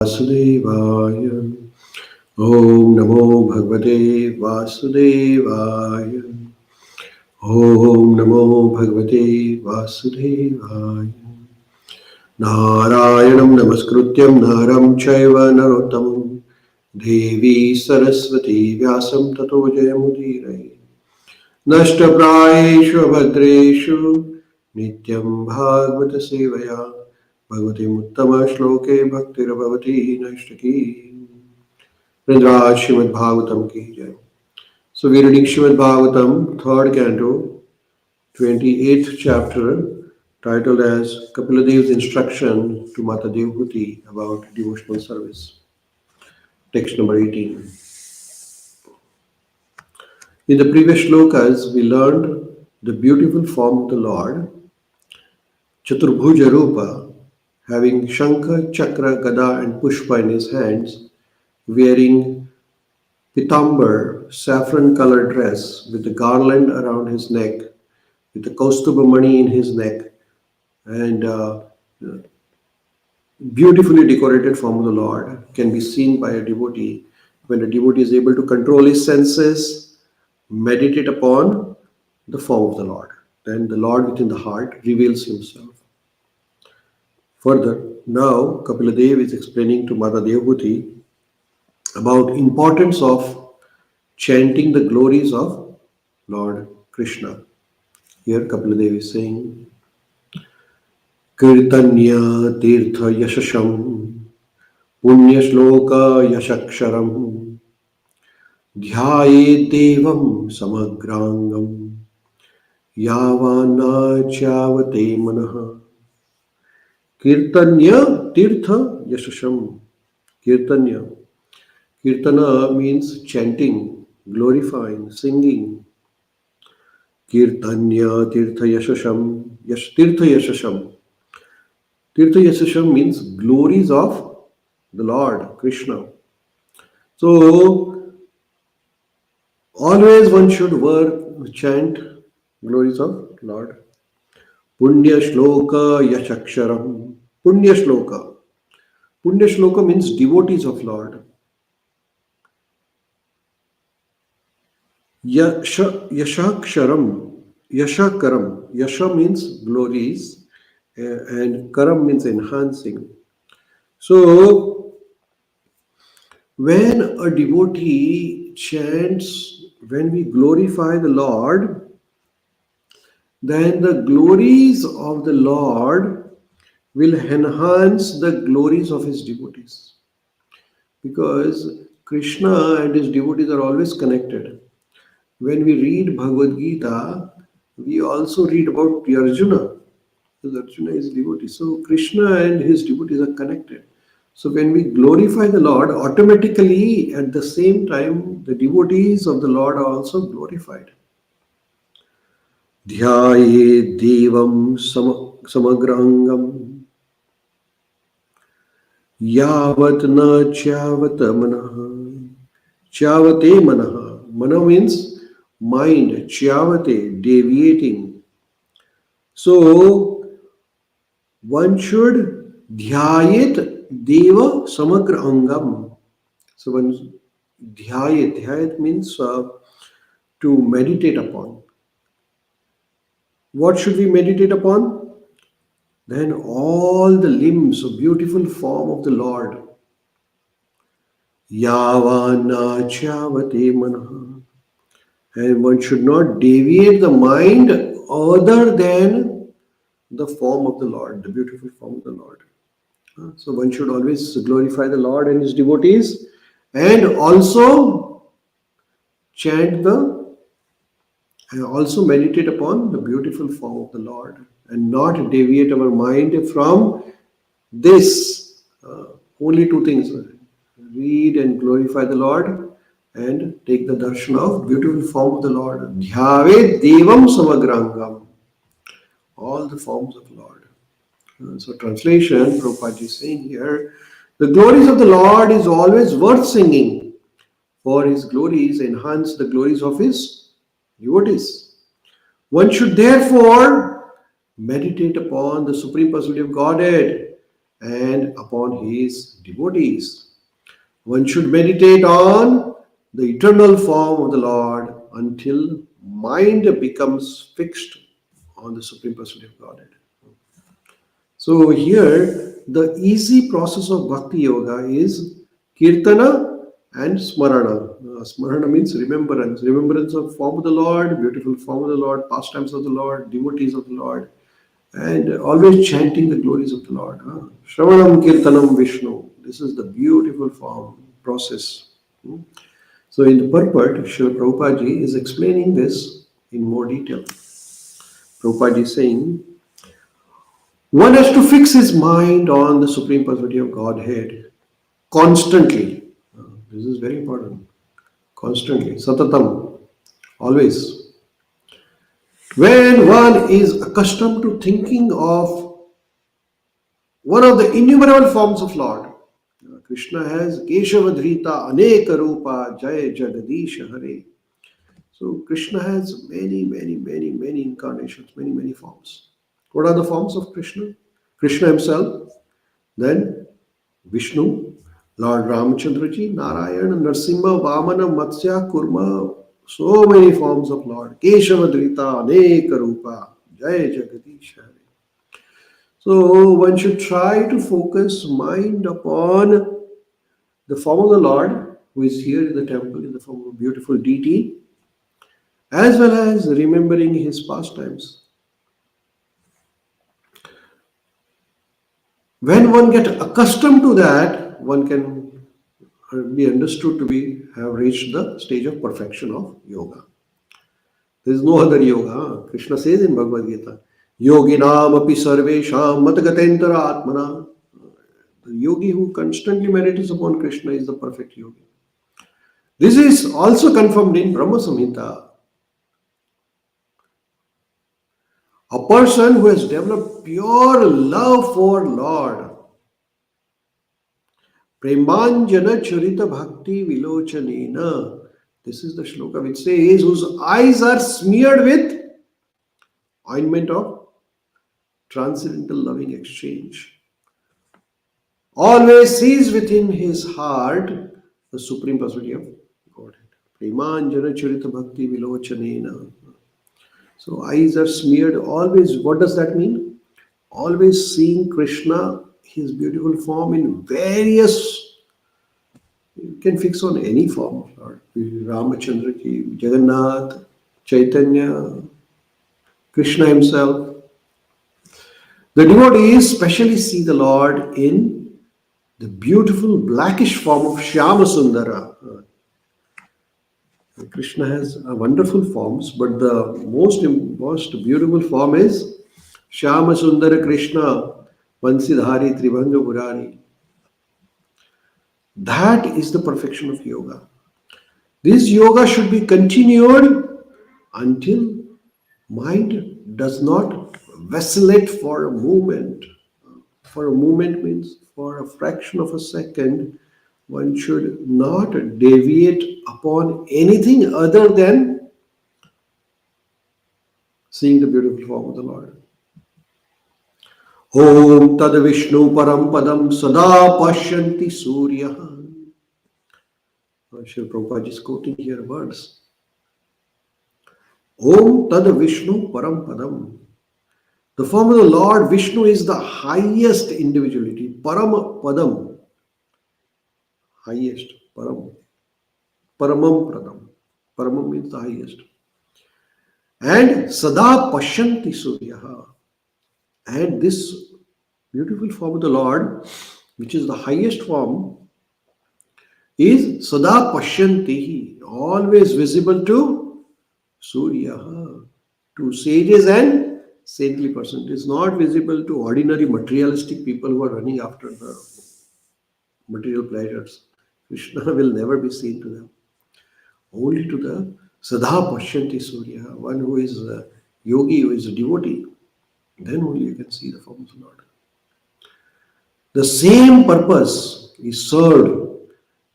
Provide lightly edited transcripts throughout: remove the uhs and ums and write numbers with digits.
वासुदेवाय ॐ नमो भगवते वासुदेवाय ॐ नमो भगवते वासुदेवाय नारायणं नमस्कृत्यं नरं चैव नरोत्तमं देवी सरस्वती व्यासं ततो जयमुदीरये नष्टप्रायेषु भद्रेषु नित्यं भागवत सेवया भगवती उत्तम श्लोके भक्तिर्भवती नैष्टिकी Rindra Srimad Bhagavatam ki jai. So we are reading Srimad Bhagavatam, third canto, 28th chapter, titled as Kapiladev's instruction to Mata Devhuti about devotional service. Text number 18. In the previous shlokas, we learned the beautiful form of the Lord, Chaturbhuja Rupa, having Shankha, Chakra, Gada and Pushpa in his hands, wearing Pitambar, saffron-colored dress with a garland around his neck, with the Kaustubha Mani in his neck, and beautifully decorated form of the Lord can be seen by a devotee. When a devotee is able to control his senses, meditate upon the form of the Lord, then the Lord within the heart reveals himself. Further, now Kapila Dev is explaining to Mata Devhuti about importance of chanting the glories of Lord Krishna. Here Kapila Dev is saying, Kirtanya Tirtha Yashasham Punya Shloka Yashaksharam Dhyaye Devam Samagrangam Yavana Chavate Manaha. Kirtanya Tirtha Yashasham. Kirtanya. Kirtana means chanting, glorifying, singing. Kirtanya Tirtha Yashasham. Tirtha Yashasham. Tirtha Yashasham means glories of the Lord Krishna. So always one should chant glories of Lord. Punya Shloka Yashaksharam. Punya Shloka. Punya Shloka means devotees of Lord. Yashaksharam. Yashakaram. Yasha means glories and karam means enhancing. So when a devotee chants, when we glorify the Lord, then the glories of the Lord will enhance the glories of his devotees. Because Krishna and his devotees are always connected. When we read Bhagavad Gita, we also read about Arjuna. Because Arjuna is a devotee. So Krishna and his devotees are connected. So when we glorify the Lord, automatically at the same time, the devotees of the Lord are also glorified. Dhyaye Devam Samagrangam Yavat na Chavata Manaha. Chavate Manaha. Mana means mind. Chavate, deviating. So one should dhyayet deva samagra angam. So one dhyayet means to meditate upon. What should we meditate upon? Then all the limbs of beautiful form of the Lord. Yavana chavate manaha. And one should not deviate the mind other than the form of the Lord, the beautiful form of the Lord. So one should always glorify the Lord and his devotees and also chant also meditate upon the beautiful form of the Lord and not deviate our mind from this. Only two things: read and glorify the Lord and take the darshan of beautiful form of the Lord. Dhyave devam samagrangam. All the forms of Lord. So translation, Prabhupada is saying here, the glories of the Lord is always worth singing, for his glories enhance the glories of his devotees. One should therefore meditate upon the Supreme Personality of Godhead and upon his devotees. One should meditate on the eternal form of the Lord until mind becomes fixed on the Supreme Personality of Godhead. So here, the easy process of Bhakti Yoga is Kirtana and Smarana. Smarana means remembrance. Remembrance of form of the Lord, beautiful form of the Lord, pastimes of the Lord, devotees of the Lord, and always chanting the glories of the Lord. Shravanam Kirtanam Vishnu. This is the beautiful form process. So in the purport, Srila Prabhupada ji is explaining this in more detail. Prabhupada ji is saying, one has to fix his mind on the Supreme Personality of Godhead constantly. This is very important. Constantly. Satatam. Always. When one is accustomed to thinking of one of the innumerable forms of Lord, Krishna has Keshavadhrita Aneka Rupa Jai Jagadish Hare. So Krishna has many incarnations, many forms. What are the forms of Krishna? Krishna himself, then Vishnu, Lord Ramachandraji, Narayana, Narsimha, Vamana, Matsya, Kurma, so many forms of Lord. Keshavadrita, Aneka Rupa, Jai Jagadish Hare. So one should try to focus mind upon the form of the Lord, who is here in the temple in the form of a beautiful deity, as well as remembering his pastimes. When one gets accustomed to that, one can be understood to be have reached the stage of perfection of yoga. There is no other yoga. Krishna says in Bhagavad Gita, Yoginam api sarvesham matgatentara atmana. The yogi who constantly meditates upon Krishna is the perfect yogi. This is also confirmed in Brahma Samhita. A person who has developed pure love for Lord, Premanjana Charita Bhakti Vilochanena. This is the shloka which says, whose eyes are smeared with ointment of transcendental loving exchange. Always sees within his heart the Supreme Personality of Godhead. Premanjana Charita Bhakti Vilochanena. So eyes are smeared always. What does that mean? Always seeing Krishna, his beautiful form in various. You can fix on any form of Lord. Ramachandra ji, Jagannath, Chaitanya, Krishna himself. The devotees specially see the Lord in the beautiful blackish form of Shyama Sundara. Krishna has wonderful forms, but the most beautiful form is Shyama Sundara Krishna Vansidhari Tribhanga Purari. That is the perfection of yoga. This yoga should be continued until mind does not vacillate for a moment. For a moment means for a fraction of a second, one should not deviate upon anything other than seeing the beautiful form of the Lord. Om Tad Vishnu Param Padam Sada Pashyanti Surya. Srila Prabhupada is quoting here words. Om Tad Vishnu Param Padam. The form of the Lord Vishnu is the highest individuality. Param Padam. Highest. Param. Paramam Pradam. Paramam means the highest. And Sada Pashyanti Surya. And this beautiful form of the Lord, which is the highest form, is Sada Pashyanti. Always visible to Surya. To sages and saintly person. It is not visible to ordinary materialistic people who are running after the material pleasures. Krishna will never be seen to them. Only to the Sadha Pashyanti Surya, one who is a yogi, who is a devotee. Then only you can see the form of the Lord. The same purpose is served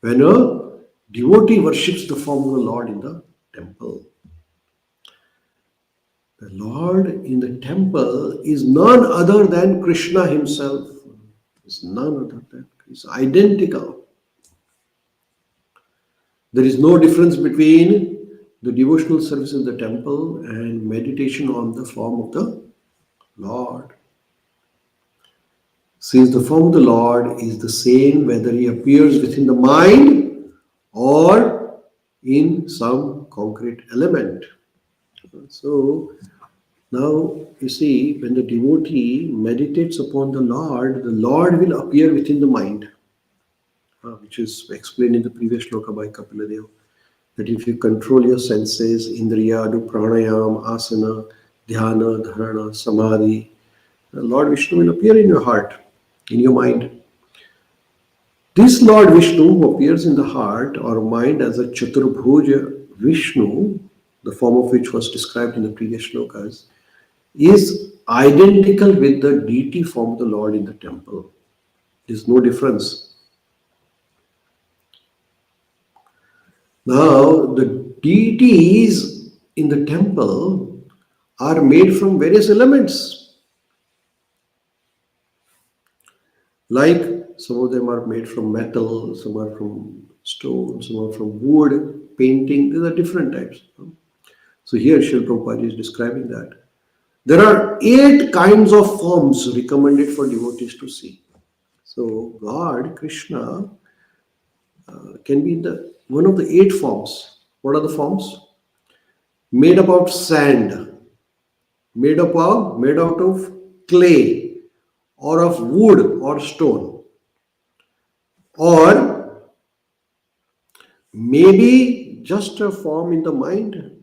when a devotee worships the form of the Lord in the temple. The Lord in the temple is none other than Krishna himself. It's none other than Krishna. Identical. There is no difference between the devotional service in the temple and meditation on the form of the Lord. Since the form of the Lord is the same whether he appears within the mind or in some concrete element. So now you see, when the devotee meditates upon the Lord will appear within the mind, which is explained in the previous shloka by Kapila, that if you control your senses, indriya, do pranayam, asana, dhyana, dharana, samadhi, the Lord Vishnu will appear in your heart, in your mind. This Lord Vishnu, who appears in the heart or mind as a Chaturbhuja Vishnu, the form of which was described in the previous shlokas, is identical with the deity form of the Lord in the temple. There is no difference. Now, the deities in the temple are made from various elements. Like some of them are made from metal, some are from stone, some are from wood, painting. There are different types. So here Srila Prabhupada is describing that. There are 8 kinds of forms recommended for devotees to see. So God, Krishna, can be in the one of the 8 forms. What are the forms? Made up of sand, made out of clay, or of wood or stone, or maybe just a form in the mind,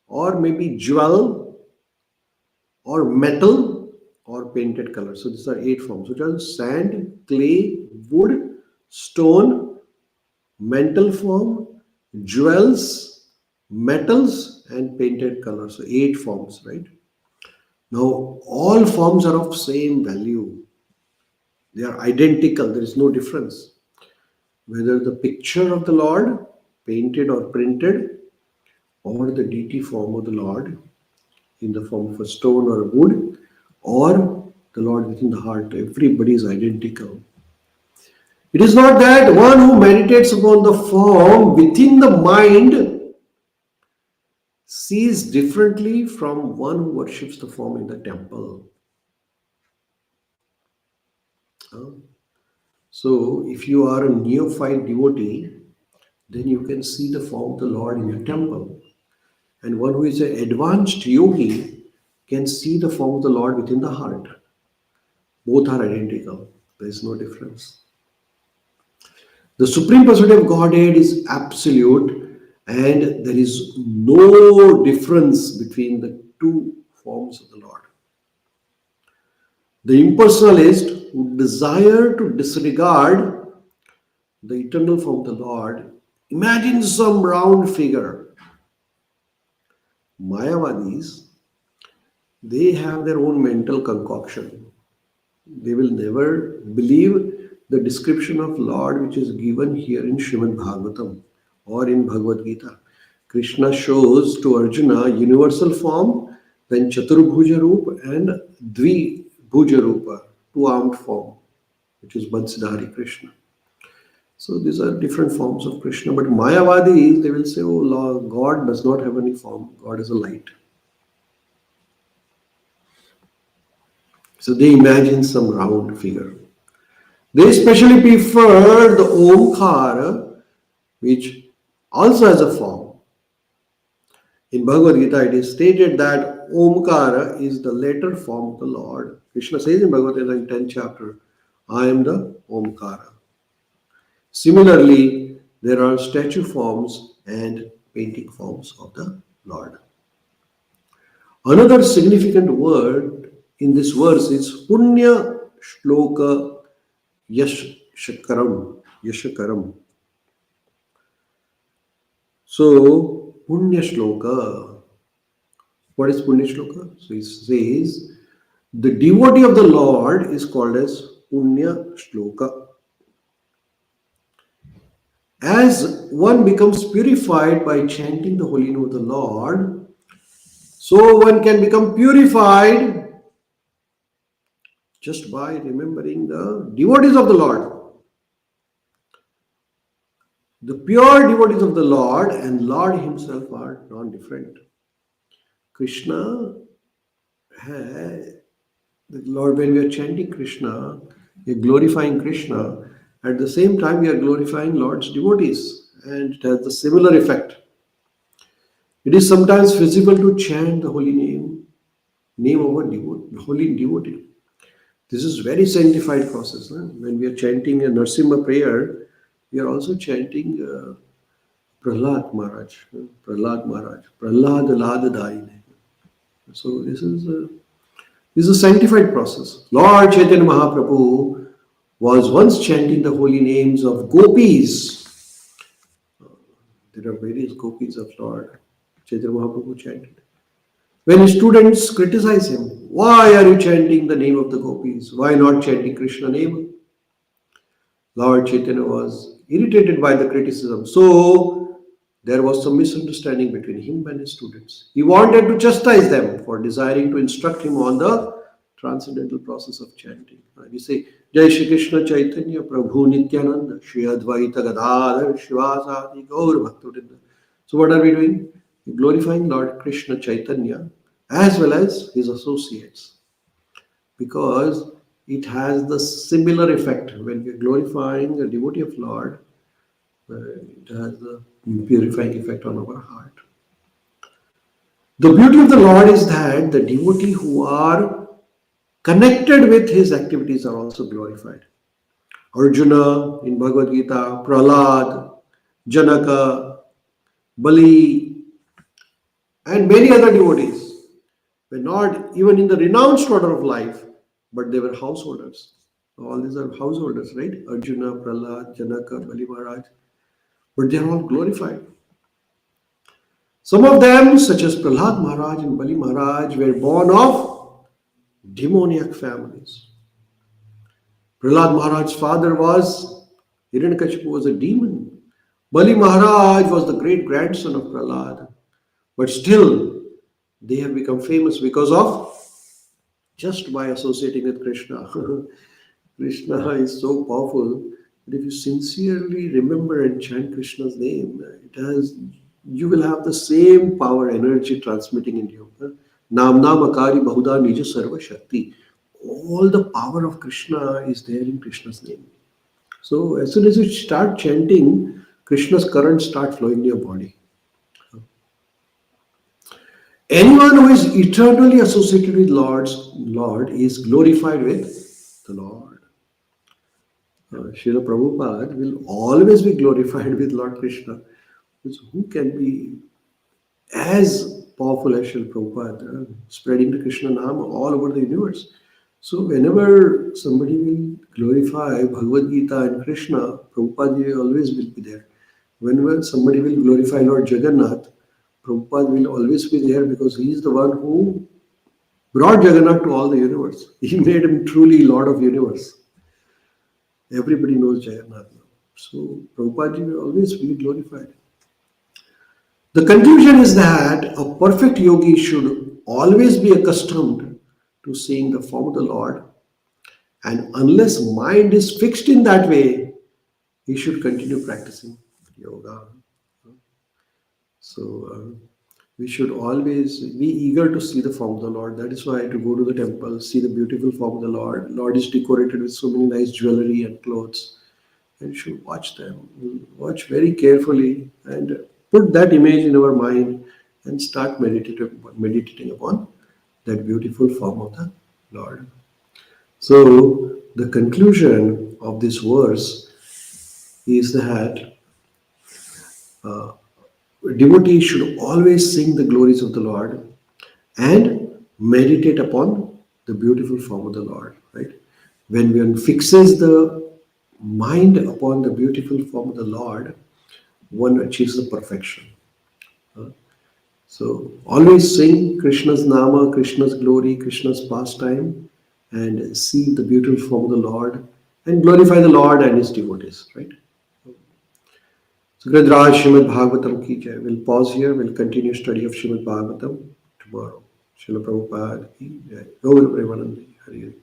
or maybe jewel, or metal, or painted color. So these are 8 forms, which are sand, clay, wood, stone, mental form, jewels, metals, and painted color. So 8 forms, right? Now all forms are of same value. They are identical. There is no difference. Whether the picture of the Lord, painted or printed, or the deity form of the Lord in the form of a stone or a wood, or the Lord within the heart, everybody is identical. It is not that one who meditates upon the form within the mind sees differently from one who worships the form in the temple. So, if you are a neophyte devotee, then you can see the form of the Lord in your temple. And one who is an advanced yogi can see the form of the Lord within the heart. Both are identical. There is no difference. The Supreme Personality of Godhead is absolute, and there is no difference between the 2 forms of the Lord. The impersonalist who desire to disregard the eternal form of the Lord imagines some round figure. Mayavadis, they have their own mental concoction. They will never believe the description of Lord which is given here in Srimad Bhagavatam or in Bhagavad Gita. Krishna shows to Arjuna universal form, then Chaturbhuja Rupa and Dvibhuja Rupa, 2-armed form, which is Bansidhari Krishna. So these are different forms of Krishna. But Mayavadis, they will say, oh Lord, God does not have any form. God is a light. So they imagine some round figure. They especially prefer the Omkara, which also has a form. In Bhagavad Gita, it is stated that Omkara is the later form of the Lord. Krishna says in Bhagavad Gita in 10th chapter, I am the Omkara. Similarly, there are statue forms and painting forms of the Lord. Another significant word in this verse is Punya Shloka Yashakaram. So, Punya Shloka. What is Punya Shloka? So, it says the devotee of the Lord is called as Punya Shloka. As one becomes purified by chanting the holy name of the Lord, so one can become purified just by remembering the devotees of the Lord. The pure devotees of the Lord and Lord Himself are non-different. Krishna, the Lord, when we are chanting Krishna, we are glorifying Krishna. At the same time, we are glorifying Lord's devotees, and it has the similar effect. It is sometimes feasible to chant the holy name of a holy devotee. This is very sanctified process. Huh? When we are chanting a Narsimha prayer, we are also chanting Prahlad Maharaj, Prahlad Maharaj, Prahlad Ladadaine. So this is a sanctified process. Lord Chaitanya Mahaprabhu was once chanting the holy names of gopis. There are various gopis of Lord Chaitanya Mahaprabhu chanted. When his students criticize him, why are you chanting the name of the gopis? Why not chanting Krishna name? Lord Chaitanya was irritated by the criticism. So there was some misunderstanding between him and his students. He wanted to chastise them for desiring to instruct him on the transcendental process of chanting. We say, Jai Shri Krishna Chaitanya Prabhu Nityananda Shri Advaita Gadadhar Shivasadi Gaur Bhaktivinoda. So what are we doing? We're glorifying Lord Krishna Chaitanya as well as his associates, because it has the similar effect. When we are glorifying a devotee of Lord, it has the purifying effect on our heart. The beauty of the Lord is that the devotee who are connected with his activities are also glorified. Arjuna in Bhagavad Gita, Prahlad, Janaka, Bali, and many other devotees were not even in the renounced order of life, but they were householders. All these are householders, right? Arjuna, Prahlad, Janaka, Bali Maharaj, but they are all glorified. Some of them, such as Prahlad Maharaj and Bali Maharaj, were born of demoniac families. Prahlad Maharaj's father was Hiranyakashipu, was a demon. Bali Maharaj was the great grandson of Prahlad, but still they have become famous because of just by associating with Krishna. Krishna is so powerful that if you sincerely remember and chant Krishna's name, you will have the same power, energy transmitting in you. Nam Namakari Bahuda Nija Sarva Shakti. All the power of Krishna is there in Krishna's name. So as soon as you start chanting, Krishna's currents start flowing in your body. Anyone who is eternally associated with Lord is glorified with the Lord. Srila Prabhupada will always be glorified with Lord Krishna. Who can be as powerful as Srila Prabhupada, spreading the Krishna Nama all over the universe? So whenever somebody will glorify Bhagavad Gita and Krishna, Prabhupada always will be there. Whenever somebody will glorify Lord Jagannath, Prabhupada will always be there, because he is the one who brought Jagannath to all the universe. He made him truly Lord of universe. Everybody knows Jagannath now. So Prabhupada will always be glorified. The conclusion is that a perfect yogi should always be accustomed to seeing the form of the Lord, and unless mind is fixed in that way, he should continue practicing yoga. So we should always be eager to see the form of the Lord. That is why to go to the temple, see the beautiful form of the Lord. Lord is decorated with so many nice jewelry and clothes. And you should watch them. Watch very carefully and put that image in our mind and start meditating upon that beautiful form of the Lord. So the conclusion of this verse is that devotees should always sing the glories of the Lord and meditate upon the beautiful form of the Lord. Right? When one fixes the mind upon the beautiful form of the Lord, one achieves the perfection. So always sing Krishna's Nama, Krishna's glory, Krishna's pastime, and see the beautiful form of the Lord and glorify the Lord and his devotees. Right? So Gradraj Srimad Bhagavatam ki jai. We'll pause here. We'll continue study of Srimad Bhagavatam tomorrow. Srila Prabhupada ki jai. Gaur Premanandi. Hari Hari.